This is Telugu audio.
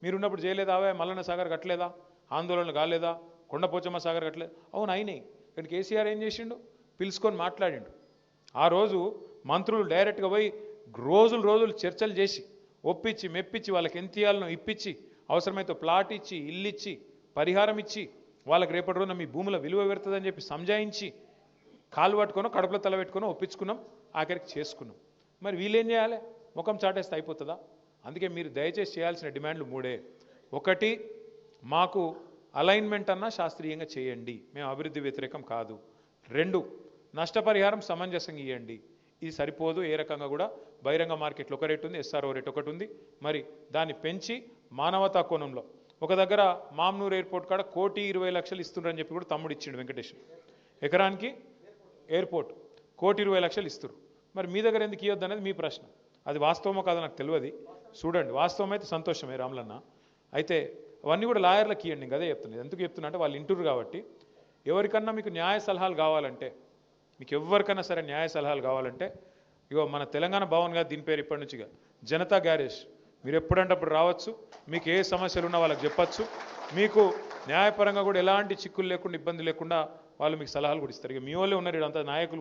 మీరున్నప్పుడు చేయలేదా మల్లన్న సాగర్ కట్టలేదా ఆందోళనలు కాలేదా కొండపోచమ్మ సాగర్ కట్టలేదు అవును అయినాయి కానీ కేసీఆర్ ఏం చేసిండు పిలుచుకొని మాట్లాడిండు ఆ రోజు మంత్రులు డైరెక్ట్గా పోయి రోజులు చర్చలు చేసి ఒప్పించి మెప్పించి వాళ్ళకి ఎంత ఇయ్యాలనో ఇప్పించి అవసరమైతే ప్లాట్ ఇచ్చి ఇల్లు ఇచ్చి పరిహారం ఇచ్చి వాళ్ళకి రేపటి రోజున మీ భూముల విలువ పెడుతుందని చెప్పి సంజాయించి కాలు పట్టుకొని కడుపులో తల పెట్టుకొని ఒప్పించుకున్నాం ఆఖరికి చేసుకున్నాం మరి వీళ్ళేం చేయాలి ముఖం చాటేస్తే అయిపోతుందా అందుకే మీరు దయచేసి చేయాల్సిన డిమాండ్లు మూడే ఒకటి మాకు అలైన్మెంట్ అన్నా శాస్త్రీయంగా చేయండి మేము అభివృద్ధి వ్యతిరేకం కాదు రెండు నష్టపరిహారం సమంజసంగా ఇవ్వండి ఇది సరిపోదు ఏ రకంగా కూడా బహిరంగ మార్కెట్లో ఒక రేటు ఉంది ఎస్ఆర్ఓ రేట్ ఒకటి ఉంది మరి దాన్ని పెంచి మానవతా కోణంలో ఒక దగ్గర మామ్నూర్ ఎయిర్పోర్ట్ కాడ 1,20,00,000 ఇస్తున్నారని చెప్పి కూడా తమ్ముడు ఇచ్చిండు వెంకటేష్ ఎకరానికి ఎయిర్పోర్ట్ 1,20,00,000 ఇస్తారు మరి మీ దగ్గర ఎందుకు ఇవ్వద్దు అనేది మీ ప్రశ్న అది వాస్తవమో కాదో నాకు తెలియదు చూడండి వాస్తవం అయితే సంతోషమే రాములన్న అయితే అవన్నీ కూడా లాయర్లకు ఇవ్వండి ఇంకా అదే చెప్తున్నాను ఎందుకు చెప్తున్నా అంటే వాళ్ళు ఇంటూరు కాబట్టి ఎవరికన్నా మీకు న్యాయ సలహాలు కావాలంటే మీకు ఎవరికైనా సరే న్యాయ సలహాలు కావాలంటే ఇగో మన తెలంగాణ భవన్ గారు దీని పేరు ఇప్పటి నుంచిగా జనతా గ్యారేజ్ మీరు ఎప్పుడంటే అప్పుడు రావచ్చు మీకు ఏ సమస్యలు ఉన్నా వాళ్ళకి చెప్పచ్చు మీకు న్యాయపరంగా కూడా ఎలాంటి చిక్కులు లేకుండా ఇబ్బంది లేకుండా వాళ్ళు మీకు సలహాలు కూడా ఇస్తారు ఇక మీ వాళ్ళే ఉన్నారు ఇదంతా నాయకులు